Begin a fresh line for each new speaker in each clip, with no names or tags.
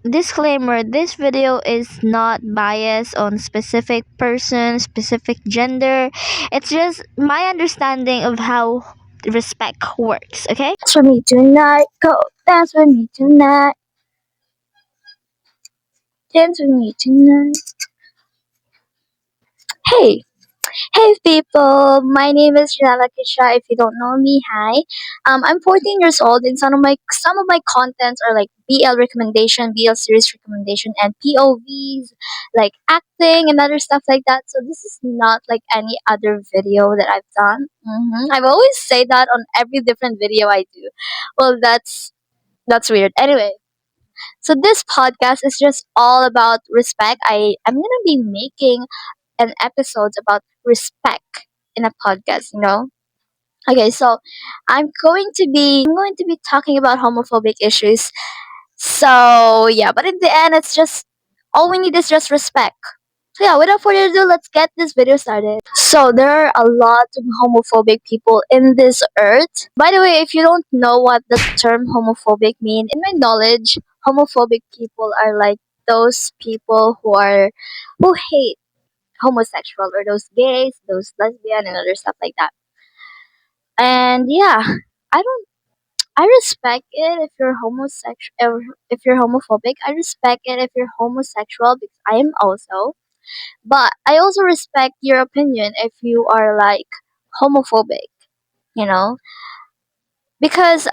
Disclaimer: this video is not biased on specific person, specific gender. It's just my understanding of how respect works, okay?
Dance with me tonight, go dance with me tonight, dance with me tonight. Hey, hey people, my name is Janela Kisha. If you don't know me, hi. I'm 14 years old, and some of my contents are like BL recommendation, BL series recommendation, and POVs, like acting and other stuff like that. So this is not like any other video that I've done. I've always say that on every different video I do. Well, that's weird. Anyway, so this podcast is just all about respect. I'm gonna be making an episodes about respect in a podcast, you know? Okay, so I'm going to be talking about homophobic issues. So yeah, but in the end it's just all we need is just respect. So yeah, without further ado, let's get this video started. So there are a lot of homophobic people in this earth. By the way, if you don't know what the term homophobic mean, in my knowledge, homophobic people are like those people who hate homosexual or those gays, those lesbian and other stuff like that. And yeah, I don't I respect it if you're homosexual, if you're homophobic. I respect it if you're homosexual because I am also. But I also respect your opinion if you are like homophobic, you know? Because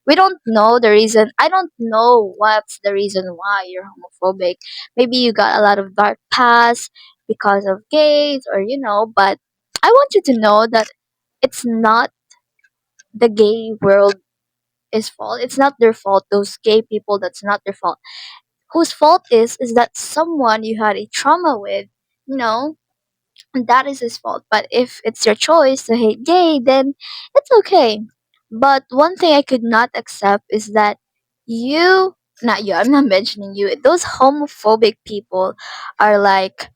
we don't know the reason. I don't know what's the reason why you're homophobic. Maybe you got a lot of dark past because of gays or but I want you to know that it's not the gay world is fault. It's not their fault. Those gay people, that's not their fault. Whose fault is that someone you had a trauma with, you know, and that is his fault. But if it's your choice to hate gay, then it's okay. But one thing I could not accept is that you, not you, I'm not mentioning you, those homophobic people are like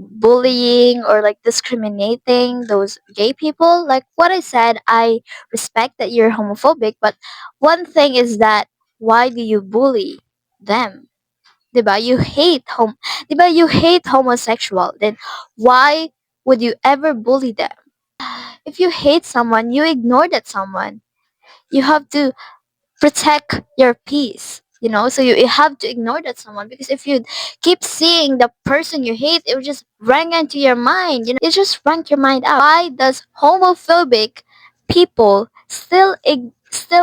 bullying or like discriminating those gay people. Like what I said, I respect that you're homophobic, but one thing is that why do you bully them? Diba? Diba you hate homosexual, then why would you ever bully them? If you hate someone, you ignore that someone. You have to protect your peace, so you have to ignore that someone, because if you keep seeing the person you hate, it will just rank into your mind, it just rank your mind out. Why does homophobic people still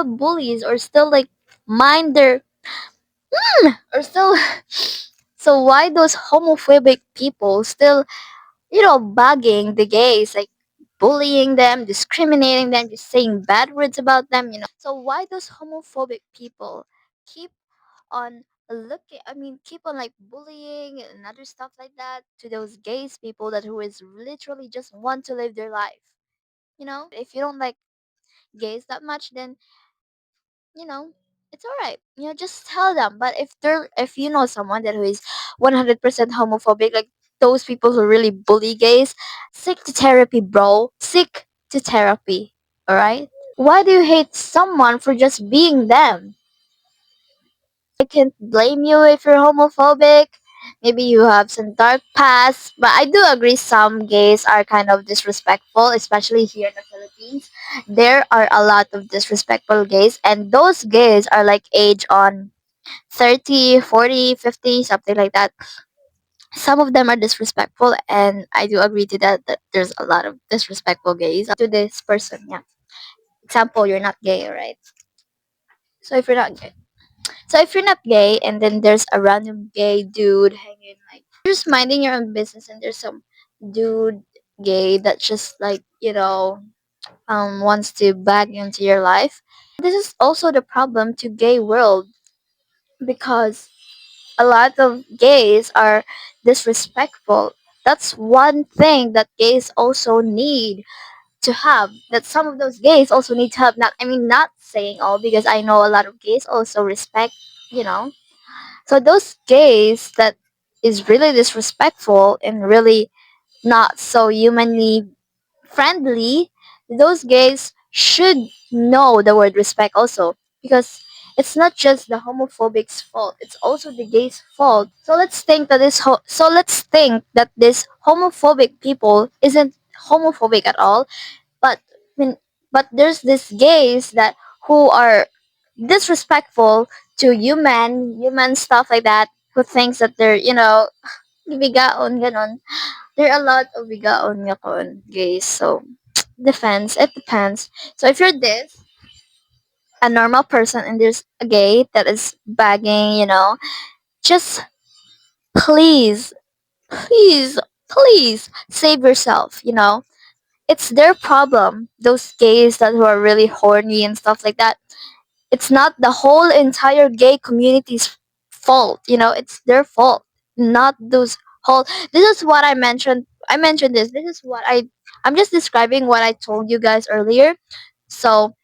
bullies or still like mind their or still so why those homophobic people still bugging the gays, like bullying them, discriminating them, just saying bad words about them, So why those homophobic people keep on keep on like bullying and other stuff like that to those gays people that who is literally just want to live their life, If you don't like gays that much, then you know it's all right, just tell them. But if you know someone that who is 100% homophobic, like those people who really bully gays, seek to therapy, bro. Seek to therapy. All right, why do you hate someone for just being them? I can't blame you if you're homophobic. Maybe you have some dark past, but I do agree some gays are kind of disrespectful, especially here in the Philippines. There are a lot of disrespectful gays, and those gays are like age on 30, 40, 50, something like that. Some of them are disrespectful, and I do agree to that there's a lot of disrespectful gays to this person. Yeah. Example, you're not gay, right? So if you're not gay, So if you're not gay and then there's a random gay dude hanging, like you're just minding your own business, and there's some dude gay that just like, wants to bag into your life. This is also the problem to gay world, because a lot of gays are disrespectful. That's one thing that gays also need to have, that some of those gays also need to have. Not saying all, because I know a lot of gays also respect, you know So those gays that is really disrespectful and really not so humanly friendly, those gays should know the word respect also, because it's not just the homophobic's fault, it's also the gay's fault. So let's think that this homophobic people isn't homophobic at all, but when but there's this gays that who are disrespectful to human stuff like that, who thinks that they're, bigaon ganon. There are a lot of bigaon ngayon gays. So it depends. So if you're this a normal person and there's a gay that is bagging, just please, please, please save yourself, it's their problem. Those gays that who are really horny and stuff like that. It's not the whole entire gay community's fault. It's their fault, not those whole. This is what I mentioned. I mentioned this. This is what I'm just describing what I told you guys earlier. So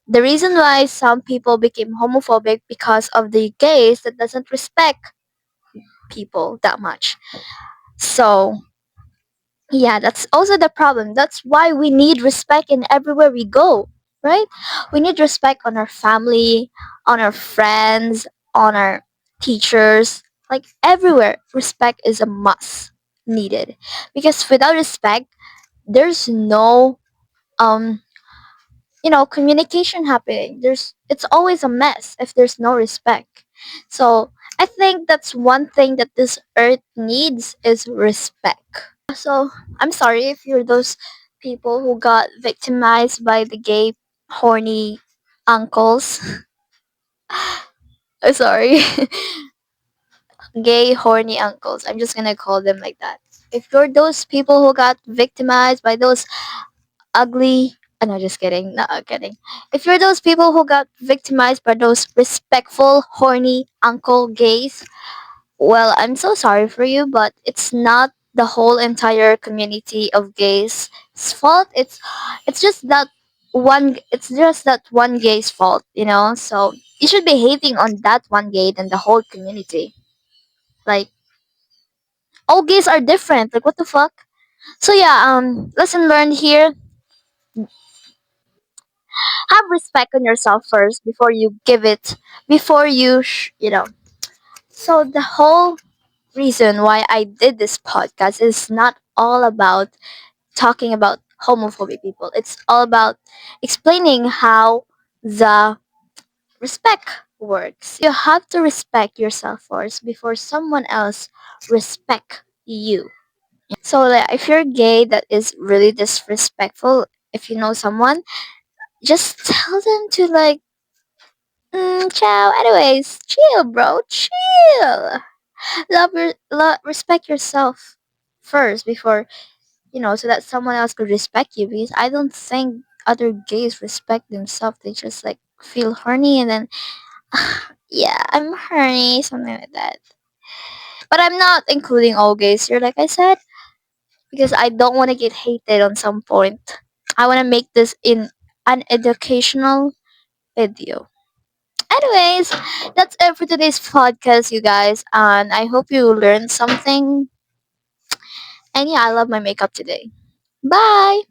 the reason why some people became homophobic because of the gays that doesn't respect people that much. So yeah, that's also the problem. That's why we need respect in everywhere we go, right? We need respect on our family, on our friends, on our teachers, like everywhere. Respect is a must needed. Because without respect, there's no um communication happening. It's always a mess if there's no respect. So I think that's one thing that this earth needs is respect. So I'm sorry if you're those people who got victimized by the gay horny uncles. I'm sorry. Gay horny uncles. I'm just gonna call them like that. If you're those people who got victimized by those ugly, no, just kidding, not kidding. If you're those people who got victimized by those respectful horny uncle gays, well, I'm so sorry for you, but it's not the whole entire community of gays' fault. It's just that one gay's fault. So you should be hating on that one gay than the whole community. Like, all gays are different. Like, what the fuck? So yeah, lesson learned here: have respect on yourself first before you give it. Before you. So the whole reason why I did this podcast is not all about talking about homophobic people. It's all about explaining how the respect works. You have to respect yourself first before someone else respect you. So like, if you're gay that is really disrespectful, if you know someone, just tell them to like, ciao. Anyways, chill, bro. Chill. Respect yourself first before, so that someone else could respect you, because I don't think other gays respect themselves. They just like feel horny and then yeah, I'm horny, something like that. But I'm not including all gays here, like I said, because I don't want to get hated on some point. I want to make this in an educational video. Anyways, that's it for today's podcast, you guys, and I hope you learned something. And yeah, I love my makeup today. Bye.